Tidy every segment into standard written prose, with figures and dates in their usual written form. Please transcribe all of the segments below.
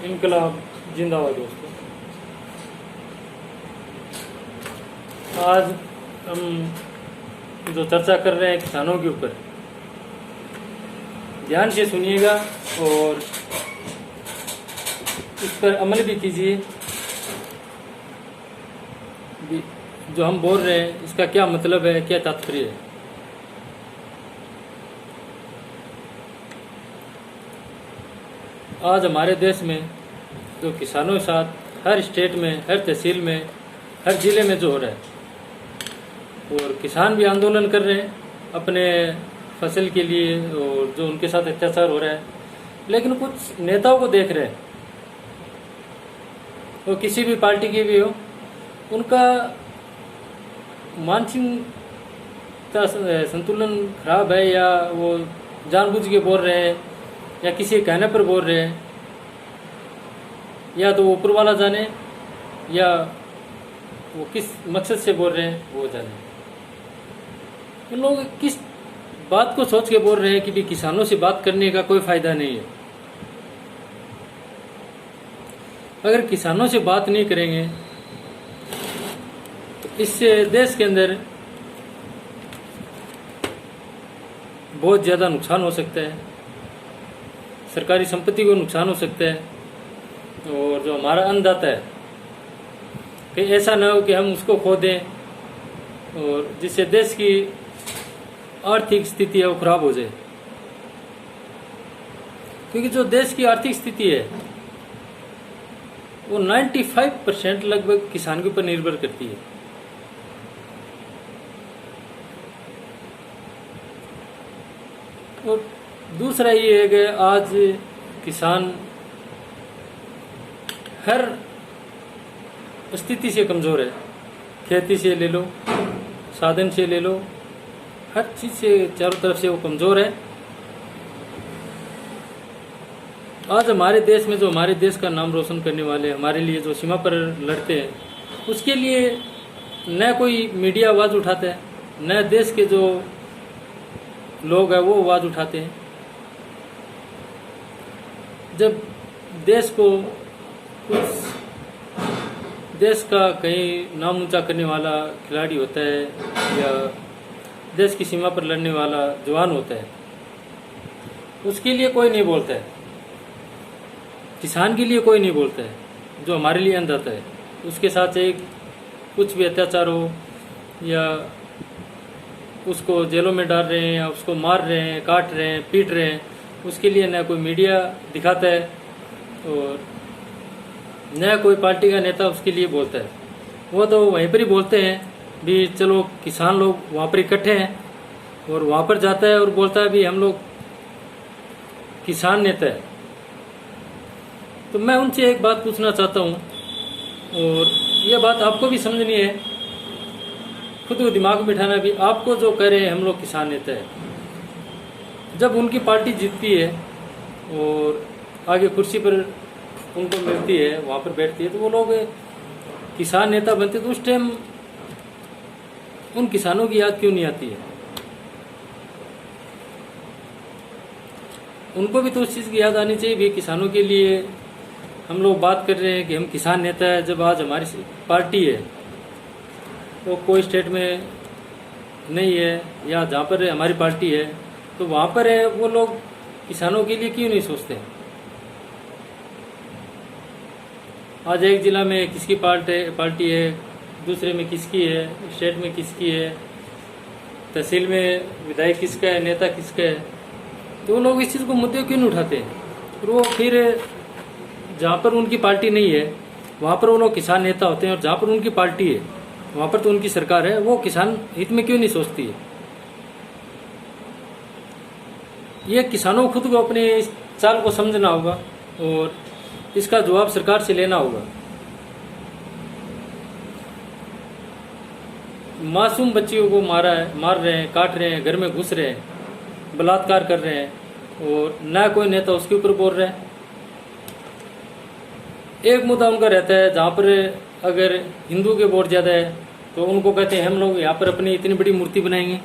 इनकलाब जिंदाबाद दोस्तों। आज हम जो चर्चा कर रहे हैं किसानों के ऊपर, ध्यान से सुनिएगा और इस पर अमल भी कीजिए। जो हम बोल रहे हैं इसका क्या मतलब है, क्या तात्पर्य है। आज हमारे देश में जो किसानों के साथ हर स्टेट में, हर तहसील में, हर जिले में जो हो रहा है, और किसान भी आंदोलन कर रहे हैं अपने फसल के लिए, और जो उनके साथ अत्याचार हो रहा है। लेकिन कुछ नेताओं को देख रहे हैं, वो किसी भी पार्टी के भी हो, उनका मानसिक संतुलन खराब है, या वो जानबूझ के बोल रहे हैं, या किसी कहने पर बोल रहे हैं, या तो ऊपर वाला जाने, या वो किस मकसद से बोल रहे हैं वो जाने। तो लोग किस बात को सोच के बोल रहे हैं कि भी किसानों से बात करने का कोई फायदा नहीं है। अगर किसानों से बात नहीं करेंगे तो इससे देश के अंदर बहुत ज़्यादा नुकसान हो सकता है, सरकारी संपत्ति को नुकसान हो सकता है, और जो हमारा अन्नदाता है कि ऐसा ना हो कि हम उसको खो दें और जिससे देश की आर्थिक स्थिति है वो खराब हो जाए। क्योंकि जो देश की आर्थिक स्थिति है वो 95% लगभग किसान के ऊपर निर्भर करती है। और दूसरा ये है कि आज किसान हर स्थिति से कमज़ोर है। खेती से ले लो, साधन से ले लो, हर चीज़ से चारों तरफ से वो कमज़ोर है। आज हमारे देश में जो हमारे देश का नाम रोशन करने वाले, हमारे लिए जो सीमा पर लड़ते हैं, उसके लिए न कोई मीडिया आवाज़ उठाता है, न देश के जो लोग हैं वो आवाज़ उठाते हैं। जब देश को कुछ देश का कहीं नाम ऊंचा करने वाला खिलाड़ी होता है, या देश की सीमा पर लड़ने वाला जवान होता है, उसके लिए कोई नहीं बोलता है। किसान के लिए कोई नहीं बोलता है, जो हमारे लिए अन्नदाता है। उसके साथ एक कुछ भी अत्याचार हो, या उसको जेलों में डाल रहे हैं, या उसको मार रहे हैं, काट रहे हैं, पीट रहे हैं, उसके लिए न कोई मीडिया दिखाता है, और न कोई पार्टी का नेता उसके लिए बोलता है। वो तो वहीं पर ही बोलते हैं भी चलो किसान लोग वहाँ पर इकट्ठे हैं, और वहाँ पर जाता है और बोलता है भी हम लोग किसान नेता है। तो मैं उनसे एक बात पूछना चाहता हूँ, और ये बात आपको भी समझनी है, खुद को दिमाग में बिठाना भी। आपको जो कह रहे हैं हम लोग किसान नेता है, जब उनकी पार्टी जीतती है और आगे कुर्सी पर उनको मिलती है, वहाँ पर बैठती है, तो वो लोग किसान नेता बनते, तो उस टाइम उन किसानों की याद क्यों नहीं आती है? उनको भी तो उस चीज़ की याद आनी चाहिए भी किसानों के लिए हम लोग बात कर रहे हैं कि हम किसान नेता है। जब आज हमारी पार्टी है वो कोई स्टेट में नहीं है, या जहाँ पर हमारी पार्टी है तो वहाँ पर है, वो लोग किसानों के लिए क्यों नहीं सोचते? आज एक जिला में किसकी पार्टी है, दूसरे में किसकी है, स्टेट में किसकी है, तहसील में विधायक किसका है, नेता किसका है, तो वो लोग इस चीज़ को मुद्दे क्यों नहीं उठाते हैं? और वो फिर जहाँ पर उनकी पार्टी नहीं है वहाँ पर वो लोग किसान नेता होते हैं, और जहाँ पर उनकी पार्टी है वहाँ पर तो उनकी सरकार है, वो किसान हित में क्यों नहीं सोचती है? ये किसानों को खुद को अपने इस चाल को समझना होगा, और इसका जवाब सरकार से लेना होगा। मासूम बच्चियों को मार रहे हैं, काट रहे हैं, घर में घुस रहे हैं, बलात्कार कर रहे हैं, और ना कोई नेता उसके ऊपर बोल रहा है। एक मुद्दा उनका रहता है, जहाँ पर अगर हिंदू के वोट ज़्यादा है तो उनको कहते हैं हम लोग यहाँ पर अपनी इतनी बड़ी मूर्ति बनाएंगे।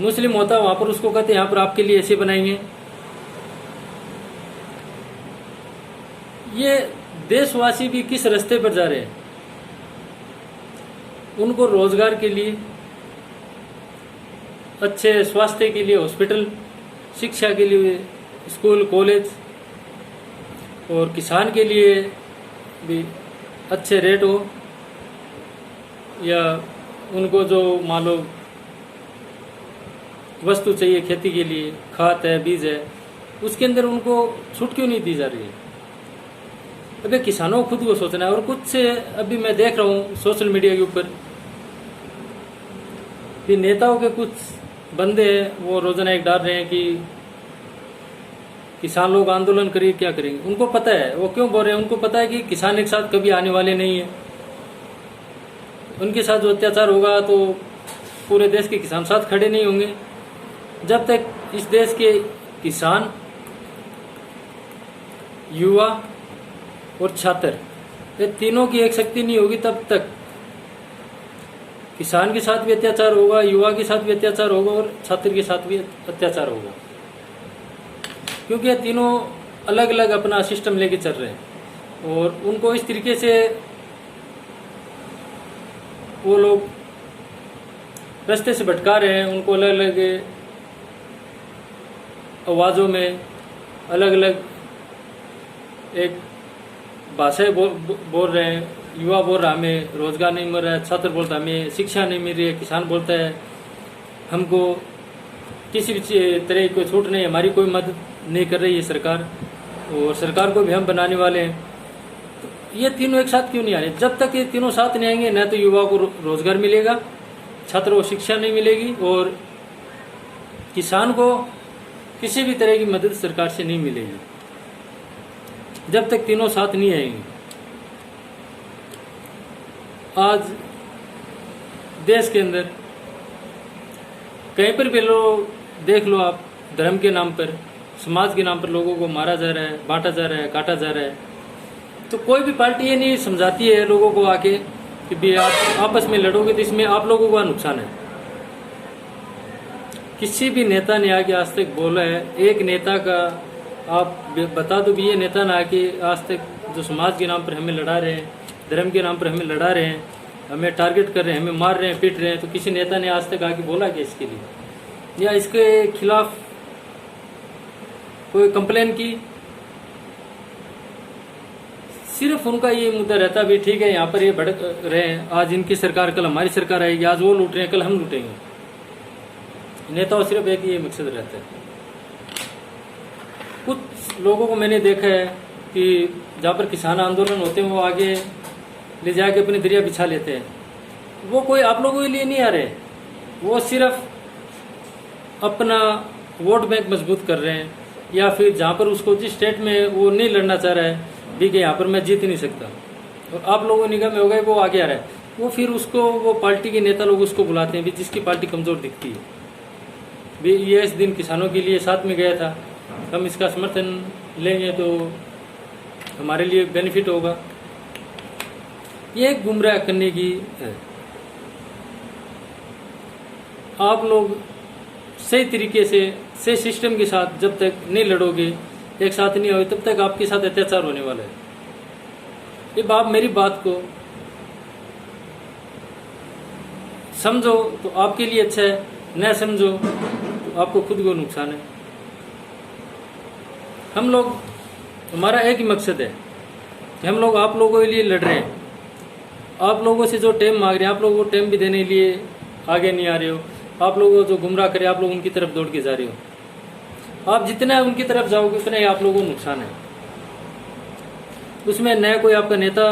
मुस्लिम होता है वहाँ पर उसको कहते हैं यहाँ पर आपके लिए ऐसे बनाएंगे। ये देशवासी भी किस रास्ते पर जा रहे हैं। उनको रोजगार के लिए, अच्छे स्वास्थ्य के लिए हॉस्पिटल, शिक्षा के लिए स्कूल कॉलेज, और किसान के लिए भी अच्छे रेट हो, या उनको जो मान लो वस्तु चाहिए खेती के लिए, खाद है, बीज है, उसके अंदर उनको छूट क्यों नहीं दी जा रही है। अभी किसानों को खुद को सोचना है। और कुछ से अभी मैं देख रहा हूँ सोशल मीडिया के ऊपर कि नेताओं के कुछ बंदे हैं, वो रोजाना एक डाल रहे हैं कि किसान लोग आंदोलन करिए, क्या करेंगे। उनको पता है वो क्यों बोल रहे हैं, उनको पता है कि किसान एक साथ कभी आने वाले नहीं है। उनके साथ जो अत्याचार होगा तो पूरे देश के किसान साथ खड़े नहीं होंगे। जब तक इस देश के किसान, युवा और छात्र, ये तीनों की एक शक्ति नहीं होगी, तब तक किसान के साथ भी अत्याचार होगा, युवा के साथ भी अत्याचार होगा और छात्र के साथ भी अत्याचार होगा। क्योंकि ये तीनों अलग अलग अपना सिस्टम लेके चल रहे हैं और उनको इस तरीके से वो लोग रास्ते से भटका रहे हैं। उनको अलग अलग आवाज़ों में अलग अलग एक भाषाएं बोल रहे हैं। युवा बोल रहा हमें रोजगार नहीं मिल रहा है, छात्र बोलता हमें शिक्षा नहीं मिल रही है, किसान बोलता है हमको किसी भी तरह की कोई छूट नहीं, हमारी कोई मदद नहीं कर रही है सरकार, और सरकार को भी हम बनाने वाले हैं। तो ये तीनों एक साथ क्यों नहीं आ रहे। जब तक ये तीनों साथ नहीं आएंगे, न तो युवा को रोजगार मिलेगा, छात्रों को शिक्षा नहीं मिलेगी, और किसान को किसी भी तरह की मदद सरकार से नहीं मिलेगी। जब तक तीनों साथ नहीं आएंगे। आज देश के अंदर कहीं पर भी लोग देख लो आप, धर्म के नाम पर, समाज के नाम पर लोगों को मारा जा रहा है, बांटा जा रहा है, काटा जा रहा है। तो कोई भी पार्टी ये नहीं समझाती है लोगों को आके कि भी आप आपस में लड़ोगे तो इसमें आप लोगों का नुकसान है। किसी भी नेता ने आके आज तक बोला है, एक नेता का आप बता दो भी ये नेता ना आके आज तक जो समाज के नाम पर हमें लड़ा रहे हैं, धर्म के नाम पर हमें लड़ा रहे हैं, हमें टारगेट कर रहे हैं, हमें मार रहे हैं, पीट रहे हैं, तो किसी नेता ने आज तक आके बोला कि इसके लिए या इसके खिलाफ कोई कंप्लेन की। सिर्फ उनका ये मुद्दा रहता भी ठीक है यहाँ पर ये भड़क रहे हैं, आज इनकी सरकार, कल हमारी सरकार आएगी, आज वो लूट रहे हैं, कल हम लूटेंगे। नेताओं सिर्फ एक ये मकसद रहता है। कुछ लोगों को मैंने देखा है कि जहाँ पर किसान आंदोलन होते हैं वो आगे ले जाके अपने दरिया बिछा लेते हैं। वो कोई आप लोगों के लिए नहीं आ रहे, वो सिर्फ अपना वोट बैंक मजबूत कर रहे हैं, या फिर जहाँ पर उसको जिस स्टेट में वो नहीं लड़ना चाह रहा है भी कि यहाँ पर मैं जीत नहीं सकता, और आप लोगों निगाह में हो गए वो आगे आ रहा है, वो फिर उसको वो पार्टी के नेता लोग उसको बुलाते हैं भी जिसकी पार्टी कमजोर दिखती है भी ये इस दिन किसानों के लिए साथ में गया था, हम इसका समर्थन लेंगे तो हमारे लिए बेनिफिट होगा। ये गुमराह करने की है। आप लोग सही तरीके से सही सिस्टम के साथ जब तक नहीं लड़ोगे, एक साथ नहीं होगे, तब तक आपके साथ अत्याचार होने वाला है। ये आप मेरी बात को समझो तो आपके लिए अच्छा है, न समझो तो आपको खुद को नुकसान है। हम लोग, हमारा एक ही मकसद है कि हम लोग आप लोगों के लिए लड़ रहे हैं। आप लोगों से जो टाइम मांग रहे हैं, आप लोगों को टाइम भी देने के लिए आगे नहीं आ रहे हो। आप लोगों को जो गुमराह करे, आप लोग उनकी तरफ दौड़ के जा रहे हो। आप जितना उनकी तरफ जाओगे उतना ही आप लोगों को नुकसान है। उसमें न कोई आपका नेता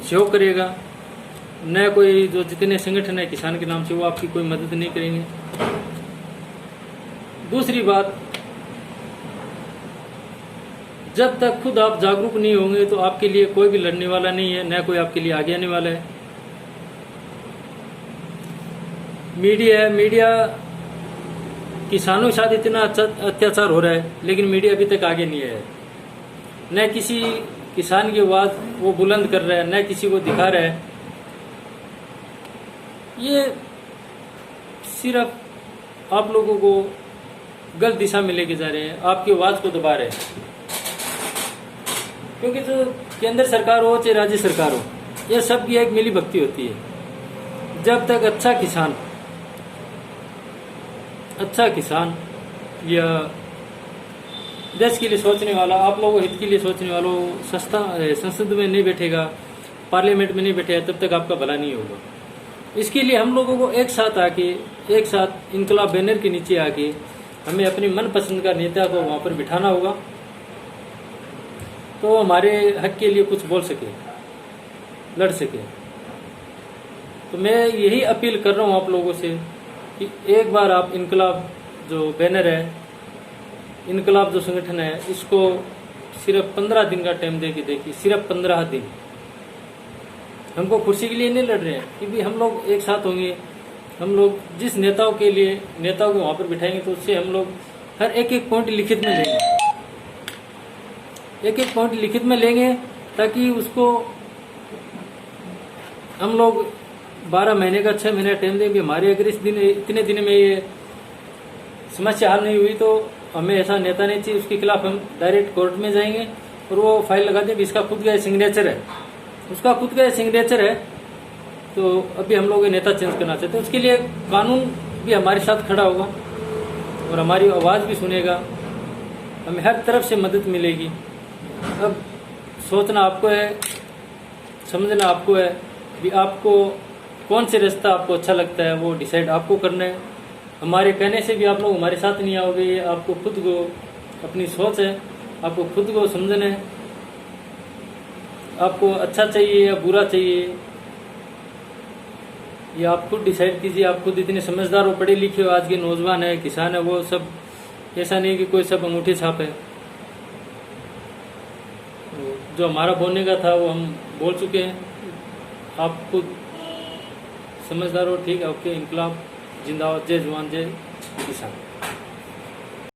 सहयोग करेगा, न कोई जो जितने संगठन है किसान के नाम से वो आपकी कोई मदद नहीं करेंगे। दूसरी बात, जब तक खुद आप जागरूक नहीं होंगे तो आपके लिए कोई भी लड़ने वाला नहीं है, न कोई आपके लिए आगे आने वाला है। मीडिया किसानों के साथ इतना अत्याचार हो रहा है, लेकिन मीडिया अभी तक आगे नहीं है। न किसी किसान की आवाज वो बुलंद कर रहा है, न किसी को दिखा रहा है। ये सिर्फ आप लोगों को गलत दिशा में लेके जा रहे हैं, आपकी आवाज को दबा रहे हैं। क्योंकि जो केंद्र सरकार हो चाहे राज्य सरकार हो, यह सब की एक मिली भक्ति होती है। जब तक अच्छा किसान या देश के लिए सोचने वाला, आप लोगों हित के लिए सोचने वालों संसद में नहीं बैठेगा, पार्लियामेंट में नहीं बैठेगा, तब तक आपका भला नहीं होगा। इसके लिए हम लोगों को एक साथ इनकलाब बैनर के नीचे आके हमें अपनी मनपसंद का नेता को वहां पर बिठाना होगा, तो हमारे हक के लिए कुछ बोल सके, लड़ सके। तो मैं यही अपील कर रहा हूं आप लोगों से कि एक बार आप इनकलाब जो बैनर है, इनकलाब जो संगठन है, इसको सिर्फ 15 दिन का टाइम दे के देखिए। सिर्फ 15 दिन। हमको कुर्सी के लिए नहीं लड़ रहे हैं, क्योंकि हम लोग एक साथ होंगे। हम लोग जिस नेताओं को वहां पर बिठाएंगे, तो उससे हम लोग हर एक पॉइंट लिखित में लेंगे, एक पॉइंट लिखित में लेंगे, ताकि उसको हम लोग 12 महीने का 6 महीने टाइम देंगे। हमारे अगर इतने दिन में ये समस्या हल नहीं हुई, तो हमें ऐसा नेता नहीं चाहिए। उसके खिलाफ हम डायरेक्ट कोर्ट में जाएंगे और वो फाइल लगा देंगे। इसका खुद का सिग्नेचर है, उसका खुद का सिग्नेचर है। तो अभी हम लोग नेता चेंज करना चाहते हैं, उसके लिए कानून भी हमारे साथ खड़ा होगा और हमारी आवाज़ भी सुनेगा, हमें हर तरफ से मदद मिलेगी। अब सोचना आपको है, समझना आपको है कि आपको कौन से रास्ता आपको अच्छा लगता है, वो डिसाइड आपको करना है। हमारे कहने से भी आप लोग हमारे साथ नहीं आओगे, ये आपको खुद को, अपनी सोच है, आपको खुद को समझना है। आपको अच्छा चाहिए या बुरा चाहिए, ये आप खुद डिसाइड कीजिए। आप खुद इतने समझदार हो, पढ़े लिखे हो, आज के नौजवान है, किसान है, वो सब ऐसा नहीं कि कोई सब अंगूठी छाप है। जो हमारा बोलने का था वो हम बोल चुके हैं। आप खुद समझदार हो, ठीक है, ओके। इनकलाब जिंदाबाद, जय जवान जय किसान।